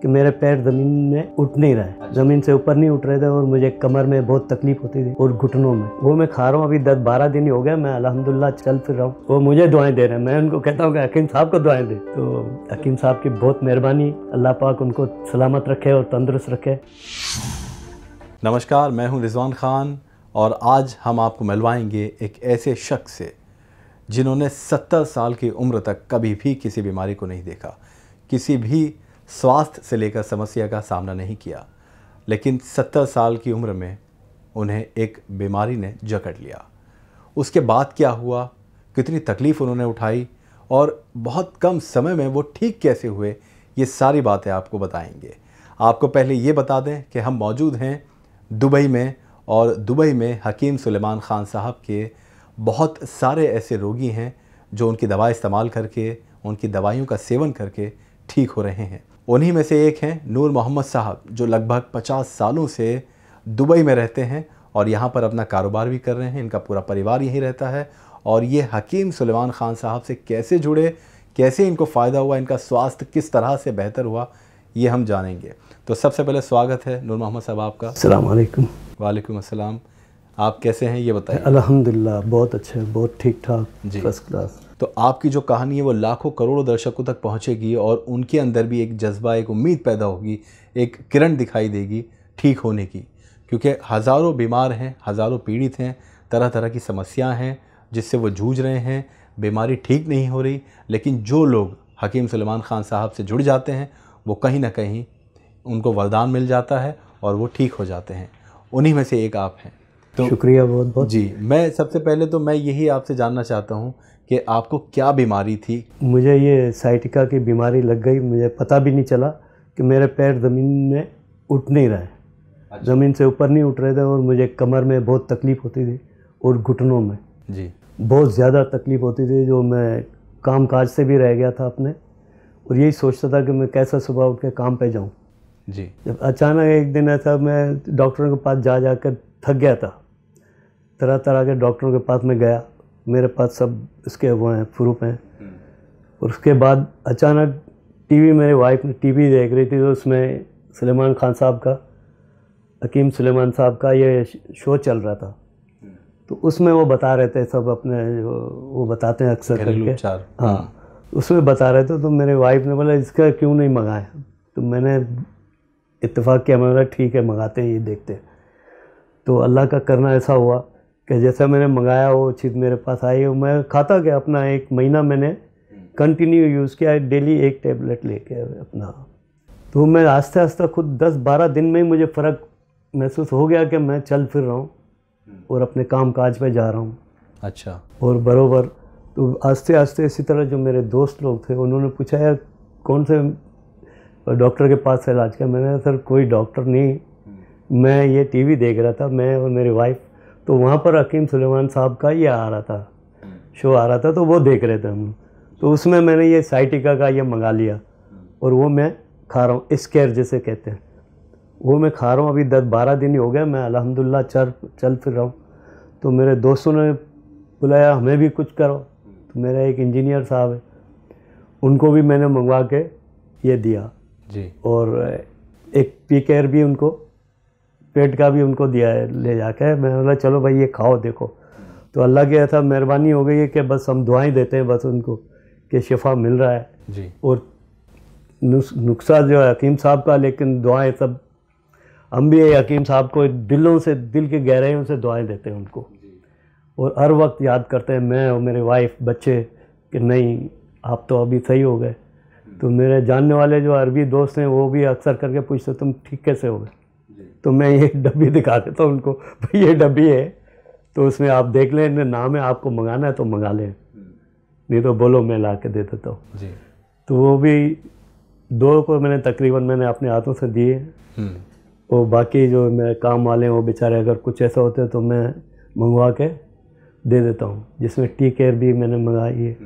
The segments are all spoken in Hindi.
कि मेरे पैर ज़मीन में उठ नहीं रहे, ज़मीन से ऊपर नहीं उठ रहे थे और मुझे कमर में बहुत तकलीफ होती थी और घुटनों में। वो मैं खा रहा हूँ, अभी 10-12 दिन ही हो गया, मैं अल्हम्दुलिल्लाह चल फिर रहा हूँ। वो मुझे दुआएं दे रहे हैं, मैं उनको कहता हूँ कि हकीम साहब को दुआएं दे। तो हकीम साहब की बहुत मेहरबानी, अल्लाह पाक उनको सलामत रखे और तंदुरुस्त रखे। नमस्कार, मैं हूं रिजवान खान और आज हम आपको मिलवाएंगे एक ऐसे शख्स से जिन्होंने 70 साल की उम्र तक कभी भी किसी बीमारी को नहीं देखा, किसी भी स्वास्थ्य से लेकर समस्या का सामना नहीं किया, लेकिन 70 साल की उम्र में उन्हें एक बीमारी ने जकड़ लिया। उसके बाद क्या हुआ, कितनी तकलीफ़ उन्होंने उठाई और बहुत कम समय में वो ठीक कैसे हुए, ये सारी बातें आपको बताएंगे। आपको पहले ये बता दें कि हम मौजूद हैं दुबई में, और दुबई में हकीम सुलेमान ख़ान साहब के बहुत सारे ऐसे रोगी हैं जो उनकी दवा इस्तेमाल करके, उनकी दवाइयों का सेवन करके ठीक हो रहे हैं। उन्हीं में से एक हैं नूर मोहम्मद साहब, जो लगभग 50 सालों से दुबई में रहते हैं और यहाँ पर अपना कारोबार भी कर रहे हैं। इनका पूरा परिवार यहीं रहता है और ये हकीम सुलेमान ख़ान साहब से कैसे जुड़े, कैसे इनको फ़ायदा हुआ, इनका स्वास्थ्य किस तरह से बेहतर हुआ, ये हम जानेंगे। तो सबसे पहले स्वागत है नूर मोहम्मद साहब आपका। अस्सलाम वालेकुम। वालेकुम अस्सलाम। आप कैसे हैं ये बताइए। अल्हम्दुलिल्लाह बहुत अच्छे, बहुत ठीक ठाक, जी, फर्स्ट क्लास। तो आपकी जो कहानी है वो लाखों करोड़ों दर्शकों तक पहुंचेगी और उनके अंदर भी एक जज्बा, एक उम्मीद पैदा होगी, एक किरण दिखाई देगी ठीक होने की, क्योंकि हज़ारों बीमार हैं, हज़ारों पीड़ित हैं, तरह तरह की समस्याएं हैं जिससे वो जूझ रहे हैं, बीमारी ठीक नहीं हो रही। लेकिन जो लोग हकीम सुलेमान ख़ान साहब से जुड़ जाते हैं वो कहीं ना कहीं उनको वरदान मिल जाता है और वो ठीक हो जाते हैं। उन्हीं में से एक आप हैं। तो शुक्रिया बहुत बहुत। जी, मैं सबसे पहले तो मैं यही आपसे जानना चाहता हूँ कि आपको क्या बीमारी थी। मुझे ये साइटिका की बीमारी लग गई, मुझे पता भी नहीं चला कि मेरे पैर ज़मीन में उठ नहीं रहे, ज़मीन से ऊपर नहीं उठ रहे थे और मुझे कमर में बहुत तकलीफ़ होती थी और घुटनों में जी बहुत ज़्यादा तकलीफ़ होती थी, जो मैं काम काज से भी रह गया था अपने, और यही सोचता था कि मैं कैसे सुबह उठ के काम पे जाऊँ। जी, जब अचानक एक दिन ऐसा, मैं डॉक्टरों के पास जा कर थक गया था, तरह तरह के डॉक्टरों के पास मैं गया, मेरे पास सब इसके वो हैं, प्रूफ हैं। और उसके बाद अचानक टीवी, मेरी वाइफ ने टीवी देख रही थी, तो उसमें सुलेमान ख़ान साहब का, हकीम सुलेमान साहब का ये शो चल रहा था। तो उसमें वो बता रहे थे सब अपने, वो बताते हैं अक्सर करके, हाँ, उसमें बता रहे थे। तो मेरी वाइफ ने बोला इसका क्यों नहीं मंगाया, तो मैंने इत्तेफाक किया, मैंने बोला ठीक है मंगाते हैं, ये देखते हैं। तो अल्लाह का करना ऐसा हुआ कि जैसा मैंने मंगाया वो चीज़ मेरे पास आई, और मैं खाता गया अपना। 1 महीना मैंने कंटिन्यू यूज़ किया, डेली 1 टैबलेट लेके अपना। तो मैं आस्ते आस्ते खुद 10-12 दिन में ही मुझे फ़र्क महसूस हो गया कि मैं चल फिर रहा हूँ और अपने काम काज पे जा रहा हूँ। अच्छा। और बरोबर तो आस्ते आस्ते इसी तरह जो मेरे दोस्त लोग थे उन्होंने पूछा यार कौन से डॉक्टर के पास इलाज किया। मैंने सर कोई डॉक्टर नहीं, मैं ये टीवी देख रहा था, मैं और मेरी वाइफ। तो वहाँ पर हकीम सुलेमान साहब का ये आ रहा था, शो आ रहा था, तो वो देख रहे थे हम। तो उसमें मैंने ये साइटिका का ये मंगा लिया और वो मैं खा रहा हूँ, स्केयर जिसे कहते हैं, वो मैं खा रहा हूँ। अभी 10-12 दिन ही हो गया, मैं अल्हम्दुलिल्लाह चल फिर रहा हूँ। तो मेरे दोस्तों ने बुलाया हमें भी कुछ करो, तो मेरा एक इंजीनियर साहब है, उनको भी मैंने मंगवा के ये दिया जी, और एक पी केयर भी उनको, पेट का भी उनको दिया है ले जाके। मैं बोला चलो भाई ये खाओ देखो। तो अल्लाह की ऐसा मेहरबानी हो गई है कि बस हम दुआएं देते हैं बस उनको कि शिफा मिल रहा है जी, और नुस्खा जो है हकीम साहब का, लेकिन दुआएं सब हम भी हकीम साहब को दिलों से, दिल की गहराइयों से दुआएं देते हैं उनको, और हर वक्त याद करते हैं, मैं और मेरे वाइफ बच्चे, कि नहीं आप तो अभी सही हो गए। तो मेरे जानने वाले जो अरबी दोस्त हैं वो भी अक्सर करके पूछते तुम ठीक कैसे हो गए। तो मैं ये डब्बी दिखा देता हूँ उनको, भाई ये डब्बी है, तो उसमें आप देख लें, नाम है, आपको मंगाना है तो मंगा लें, नहीं तो बोलो मैं ला के दे देता हूँ जी। तो वो भी 2 को मैंने तकरीबन अपने हाथों से दिए, और बाकी जो मेरे काम वाले हैं वो बेचारे अगर कुछ ऐसा होते हैं तो मैं मंगवा के दे देता हूँ, जिसमें टी केयर भी मैंने मंगाई है।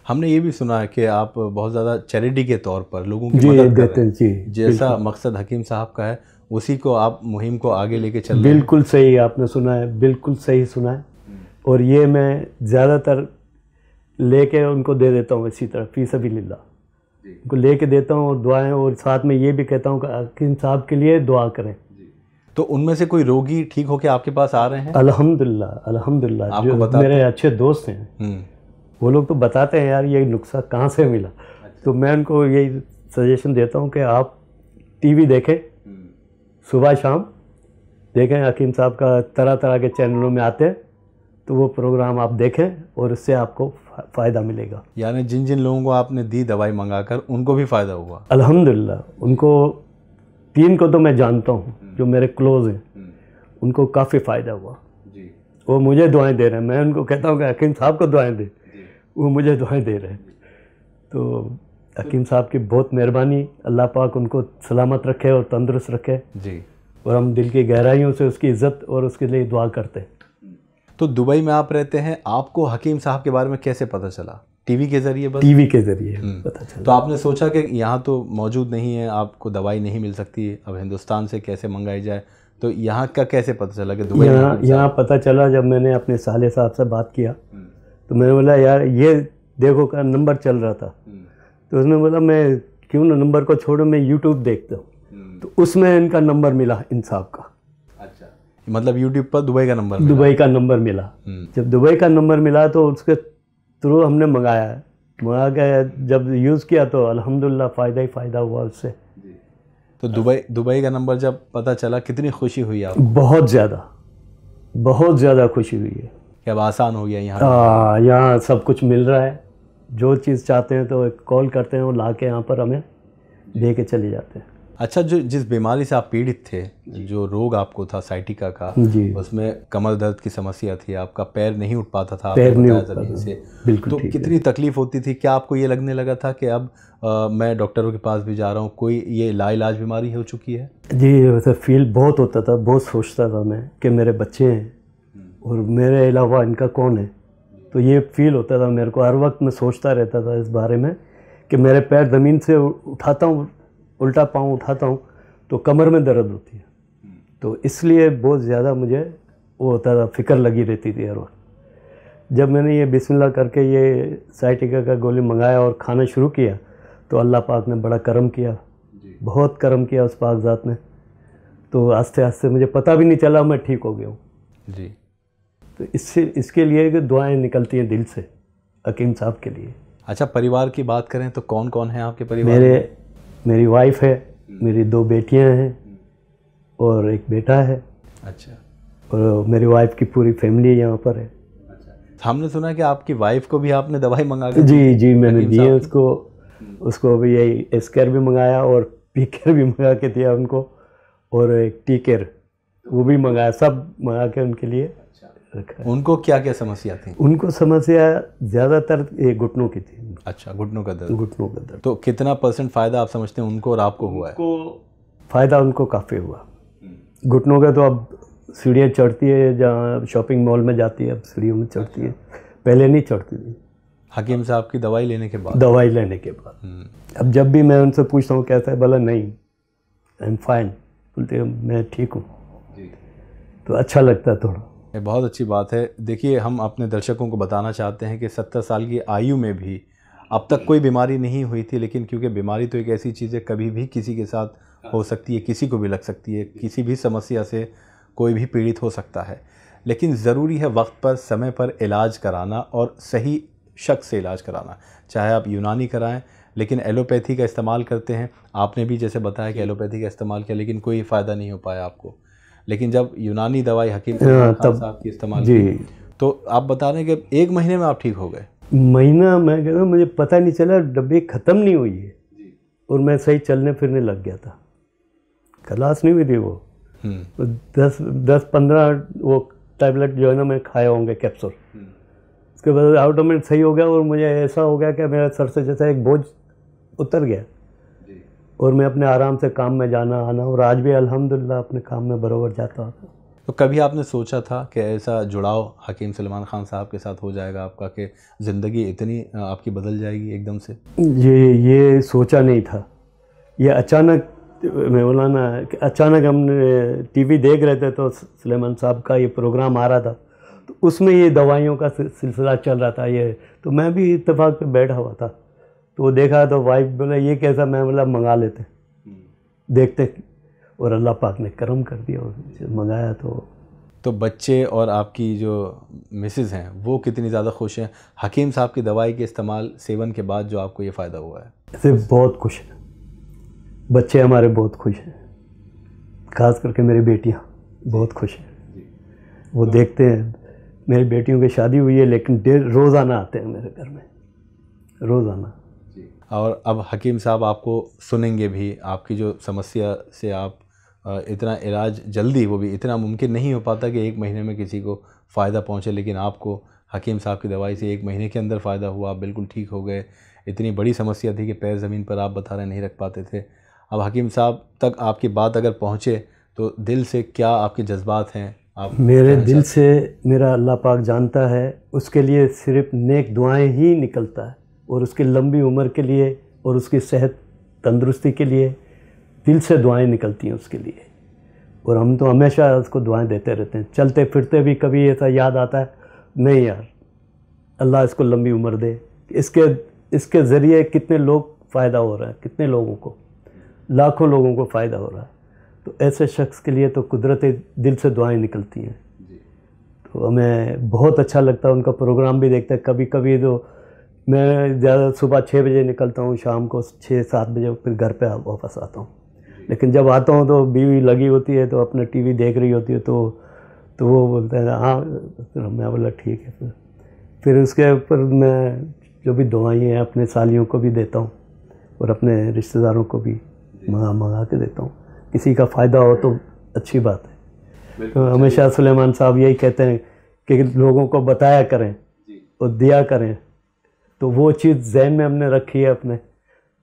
हमने ये भी सुना है कि आप बहुत ज़्यादा चैरिटी के तौर पर लोगों की मदद करते हैं। जी, जैसा मकसद हकीम साहब का है उसी को आप मुहिम को आगे लेके चल रहे हैं। बिल्कुल सही आपने सुना है, बिल्कुल सही सुना है। और ये मैं ज़्यादातर लेके उनको दे देता हूँ इसी तरह, फी सबिलिल्लाह। उनको लेके देता हूँ और दुआएं, और साथ में ये भी कहता हूँ कि हकीम साहब के लिए दुआ करें। तो उनमें से कोई रोगी ठीक होके आपके पास आ रहे हैं? अल्हम्दुलिल्लाह, अल्हम्दुलिल्लाह। जो मेरे अच्छे दोस्त हैं वो लोग तो बताते हैं यार ये नुस्खा कहाँ से मिला। तो मैं उनको यही सजेशन देता हूँ कि आप टीवी देखें, सुबह शाम देखें, हकीम साहब का तरह तरह के चैनलों में आते हैं, तो वो प्रोग्राम आप देखें और उससे आपको फ़ायदा मिलेगा। यानी जिन जिन लोगों को आपने दी दवाई मंगाकर उनको भी फ़ायदा हुआ? अल्हम्दुलिल्लाह। उनको 3 को तो मैं जानता हूँ जो मेरे क्लोज हैं, उनको काफ़ी फ़ायदा हुआ जी। वो मुझे दुआएं दे रहे हैं, मैं उनको कहता हूँ कि हकीम साहब को दुआएं दे, वो मुझे दुआएं दे रहे हैं। तो हकीम साहब की बहुत मेहरबानी, अल्लाह पाक उनको सलामत रखे और तंदुरुस्त रखे जी। और हम दिल की गहराइयों से उसकी इज़्ज़त और उसके लिए दुआ करते हैं। तो दुबई में आप रहते हैं, आपको हकीम साहब के बारे में कैसे पता चला? टीवी के ज़रिए? बस टीवी के ज़रिए पता चला। तो आपने सोचा कि यहाँ तो मौजूद नहीं है, आपको दवाई नहीं मिल सकती, अब हिंदुस्तान से कैसे मंगाई जाए? तो यहाँ का कैसे पता चला कि दुबई? यहाँ पता चला जब मैंने अपने साले साहब से बात किया, तो मैंने बोला यार ये देखो का नंबर चल रहा था, तो उसने बोला मैं क्यों ना नंबर को छोड़ो, मैं यूट्यूब देखता हूँ। तो उसमें इनका नंबर मिला, इन साहब का। अच्छा, मतलब यूट्यूब पर दुबई का नंबर मिला? दुबई का नंबर मिला। जब दुबई का नंबर मिला तो उसके थ्रू हमने मंगाया है। मंगा के जब यूज़ किया तो अल्हम्दुलिल्लाह फ़ायदा ही फ़ायदा हुआ उससे। तो दुबई का नंबर जब पता चला कितनी खुशी हुई आपको? बहुत ज़्यादा खुशी हुई है कि अब आसान हो गया यहाँ? यहाँ सब कुछ मिल रहा है, जो चीज़ चाहते हैं तो कॉल करते हैं, वो ला के यहाँ पर हमें दे के चले जाते हैं। अच्छा, जो जिस बीमारी से आप पीड़ित थे, जो रोग आपको था साइटिका का जी, उसमें कमर दर्द की समस्या थी, आपका पैर नहीं उठ पाता था, पैर नहीं उठ ज़मीन से, बिल्कुल। तो कितनी तकलीफ होती थी? क्या आपको ये लगने लगा था कि अब मैं डॉक्टरों के पास भी जा रहा हूँ, कोई ये लाइलाज बीमारी हो चुकी है? जी, वैसे फील बहुत होता था, बहुत सोचता था मैं कि मेरे बच्चे हैं और मेरे अलावा इनका कौन है। तो ये फील होता था मेरे को, हर वक्त मैं सोचता रहता था इस बारे में कि मेरे पैर ज़मीन से उठाता हूँ, उल्टा पाँव उठाता हूँ तो कमर में दर्द होती है। तो इसलिए बहुत ज़्यादा मुझे वो होता था, फिक्र लगी रहती थी हर वक्त। जब मैंने ये बिस्मिल्लाह करके ये साइटिका का गोली मंगाया और खाना शुरू किया तो अल्लाह पाक ने बड़ा करम किया, बहुत करम किया उस पाक ज़ात ने। तो आस्ते आस्ते मुझे पता भी नहीं चला मैं ठीक हो गया हूँ जी। तो इसके लिए कि दुआएं निकलती हैं दिल से हकीम साहब के लिए। अच्छा, परिवार की बात करें तो कौन कौन है आपके परिवार में? मेरी वाइफ है, मेरी 2 बेटियां हैं और एक बेटा है। अच्छा। और मेरी वाइफ की पूरी फैमिली यहाँ पर है। अच्छा। हमने सुना कि आपकी वाइफ को भी आपने दवाई मंगा के? जी, मैंने दिए उसको भी यही एस्केयर भी मंगाया और पीकेयर भी मंगा के दिया उनको, और एक टीकेयर वो भी मंगाया, सब मंगा के उनके लिए रखा। उनको क्या क्या समस्या थी? उनको समस्या ज़्यादातर ये घुटनों की थी। अच्छा, घुटनों का दर्द। घुटनों का दर्द। तो कितना % फ़ायदा आप समझते हैं उनको और आपको हुआ है? फ़ायदा उनको काफ़ी हुआ। घुटनों का तो अब सीढ़ियाँ चढ़ती है, जहाँ शॉपिंग मॉल में जाती है अब सीढ़ियों में चढ़ती है, पहले नहीं चढ़ती थी। हकीम साहब की दवाई लेने के बाद? दवाई लेने के बाद। अब जब भी मैं उनसे पूछता हूँ कैसा है, बोला नहीं आई एम फाइन, बोलते मैं ठीक हूँ। तो अच्छा लगता है थोड़ा। ये बहुत अच्छी बात है। देखिए, हम अपने दर्शकों को बताना चाहते हैं कि 70 साल की आयु में भी अब तक कोई बीमारी नहीं हुई थी, लेकिन क्योंकि बीमारी तो एक ऐसी चीज़ है, कभी भी किसी के साथ हो सकती है, किसी को भी लग सकती है, किसी भी समस्या से कोई भी पीड़ित हो सकता है, लेकिन ज़रूरी है वक्त पर समय पर इलाज कराना और सही शख्स से इलाज कराना। चाहे आप यूनानी कराएं, लेकिन एलोपैथी का इस्तेमाल करते हैं, आपने भी जैसे बताया कि एलोपैथी का इस्तेमाल किया लेकिन कोई फ़ायदा नहीं हो पाया आपको, लेकिन जब यूनानी दवाई हकीम साहब की इस्तेमाल की तो आप बता रहे हैं कि 1 महीने में आप ठीक हो गए? महीना, मैं कहता हूँ मुझे पता नहीं चला, डब्बी ख़त्म नहीं हुई है और मैं सही चलने फिरने लग गया था। खलास नहीं हुई थी वो। तो 10-15 वो टैबलेट जो है ना मैं खाए होंगे कैप्सूल, उसके बाद ऑटोमेटिक सही हो गया और मुझे ऐसा हो गया कि मेरे सर से जैसा एक बोझ उतर गया और मैं अपने आराम से काम में जाना आना, और आज भी अल्हम्दुलिल्लाह अपने काम में बराबर जाता हूँ। तो कभी आपने सोचा था कि ऐसा जुड़ाव हकीम सलमान खान साहब के साथ हो जाएगा आपका, कि ज़िंदगी इतनी आपकी बदल जाएगी एकदम से? ये सोचा नहीं था। ये अचानक, मैं बोला ना कि अचानक हमने टीवी देख रहे थे तो सलमान साहब का ये प्रोग्राम आ रहा था, तो उसमें ये दवाइयों का सिलसिला चल रहा था ये, तो मैं भी इत्तेफाक पे बैठा हुआ था, तो वो देखा तो वाइफ बोला ये कैसा, मैं बोला मंगा लेते देखते, और अल्लाह पाक ने करम कर दिया और मंगाया। तो बच्चे और आपकी जो मिसेज़ हैं वो कितनी ज़्यादा खुश हैं हकीम साहब की दवाई के इस्तेमाल सेवन के बाद जो आपको ये फ़ायदा हुआ है? ऐसे बहुत खुश हैं बच्चे हमारे, बहुत खुश हैं, खास करके मेरी बेटियां बहुत खुश हैं। वो देखते हैं, मेरी बेटियों की शादी हुई है लेकिन रोज़ाना आते हैं मेरे घर में, रोज़ाना। और अब हकीम साहब आपको सुनेंगे भी, आपकी जो समस्या से आप इतना इलाज जल्दी, वो भी इतना मुमकिन नहीं हो पाता कि 1 महीने में किसी को फ़ायदा पहुंचे, लेकिन आपको हकीम साहब की दवाई से 1 महीने के अंदर फ़ायदा हुआ, आप बिल्कुल ठीक हो गए। इतनी बड़ी समस्या थी कि पैर ज़मीन पर आप बता रहे नहीं रख पाते थे। अब हकीम साहब तक आपकी बात अगर पहुँचे तो दिल से क्या आपके जज्बात हैं? आप मेरे दिल से मेरा अल्लाह पाक जानता है, उसके लिए सिर्फ नेक दुआएं ही निकलता है, और उसकी लंबी उम्र के लिए और उसकी सेहत तंदुरुस्ती के लिए दिल से दुआएं निकलती हैं उसके लिए। और हम तो हमेशा उसको दुआएं देते रहते हैं। चलते फिरते भी कभी ऐसा याद आता है, नहीं यार अल्लाह इसको लंबी उम्र दे, इसके ज़रिए कितने लोग फ़ायदा हो रहा है, कितने लोगों को, लाखों लोगों को फ़ायदा हो रहा है। तो ऐसे शख्स के लिए तो कुदरती दिल से दुआएं निकलती हैं। तो हमें बहुत अच्छा लगता है, उनका प्रोग्राम भी देखते हैं। कभी कभी तो मैं ज़्यादा सुबह 6 बजे निकलता हूँ, शाम को 6-7 बजे फिर घर पे वापस आता हूँ। लेकिन जब आता हूँ तो बीवी लगी होती है, तो अपना टीवी देख रही होती है, तो वो बोलते हैं हाँ, मैं बोला ठीक है। फिर उसके ऊपर मैं जो भी दवाई हैं अपने सालियों को भी देता हूँ और अपने रिश्तेदारों को भी मंगा के देता हूँ। किसी का फ़ायदा हो तो अच्छी बात है। तो हमेशा सुलेमान साहब यही कहते हैं कि लोगों को बताया करें और दिया करें, तो वो चीज़ ज़हन में हमने रखी है अपने,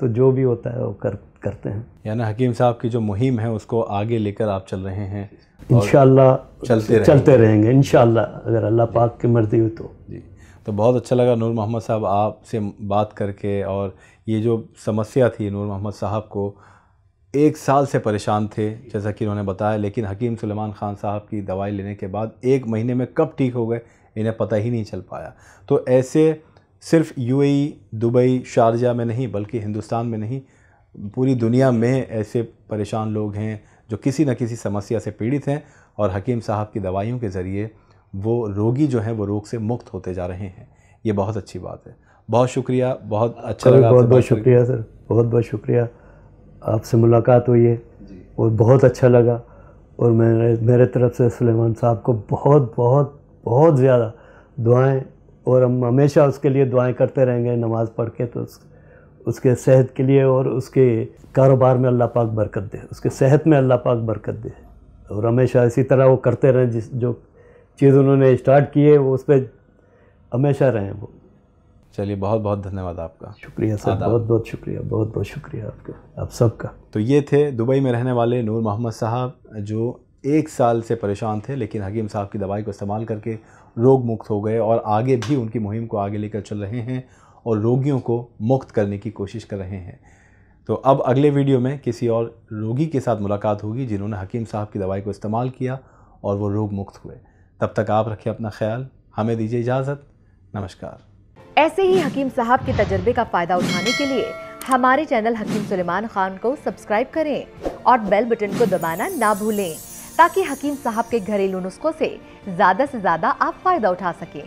तो जो भी होता है वो करते हैं। यानी हकीम साहब की जो मुहिम है उसको आगे लेकर आप चल रहे हैं, इंशाअल्लाह चलते रहेंगे इंशाअल्लाह, अगर अल्लाह पाक की मर्ज़ी हो तो। जी, तो बहुत अच्छा लगा नूर मोहम्मद साहब आपसे बात करके। और ये जो समस्या थी, नूर मोहम्मद साहब को 1 साल से परेशान थे जैसा कि उन्होंने बताया, लेकिन हकीम सुलेमान ख़ान साहब की दवाई लेने के बाद 1 महीने में कब ठीक हो गए इन्हें पता ही नहीं चल पाया। तो ऐसे सिर्फ UAE, दुबई, शारजा में नहीं बल्कि हिंदुस्तान में नहीं, पूरी दुनिया में ऐसे परेशान लोग हैं जो किसी न किसी समस्या से पीड़ित हैं, और हकीम साहब की दवाइयों के ज़रिए वो रोगी जो हैं वो रोग से मुक्त होते जा रहे हैं। ये बहुत अच्छी बात है। बहुत शुक्रिया, बहुत अच्छा लगा। बहुत बहुत शुक्रिया सर, बहुत बहुत शुक्रिया। आपसे मुलाकात हुई है और बहुत अच्छा लगा। और मेरे तरफ से सुलेमान साहब को बहुत बहुत बहुत ज़्यादा दुआएं, और हम हमेशा उसके लिए दुआएं करते रहेंगे नमाज़ पढ़ के। तो उसके सेहत के लिए और उसके कारोबार में अल्लाह पाक बरकत दे, उसके सेहत में अल्लाह पाक बरकत दे, और हमेशा इसी तरह वो करते रहें। जो चीज़ उन्होंने स्टार्ट की है वो उस पर हमेशा रहें वो। चलिए, बहुत बहुत धन्यवाद आपका। शुक्रिया सर, बहुत बहुत शुक्रिया, बहुत बहुत शुक्रिया आपका, आप सबका। तो ये थे दुबई में रहने वाले नूर मोहम्मद साहब, जो 1 साल से परेशान थे, लेकिन हकीम साहब की दवाई को इस्तेमाल करके रोग मुक्त हो गए, और आगे भी उनकी मुहिम को आगे लेकर चल रहे हैं और रोगियों को मुक्त करने की कोशिश कर रहे हैं। तो अब अगले वीडियो में किसी और रोगी के साथ मुलाकात होगी जिन्होंने हकीम साहब की दवाई को इस्तेमाल किया और वो रोग मुक्त हुए। तब तक आप रखिए अपना ख्याल, हमें दीजिए इजाज़त। नमस्कार। ऐसे ही हकीम साहब के तजर्बे का फ़ायदा उठाने के लिए हमारे चैनल हकीम सुलेमान खान को सब्सक्राइब करें और बेल बटन को दबाना ना भूलें, ताकि हकीम साहब के घरेलू नुस्खों से ज़्यादा आप फ़ायदा उठा सकें।